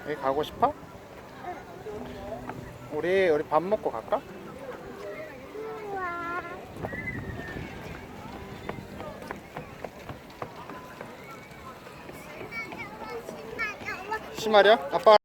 여기 가고 싶어? 우리 밥 먹고 갈까? 우와. 심하려? 아빠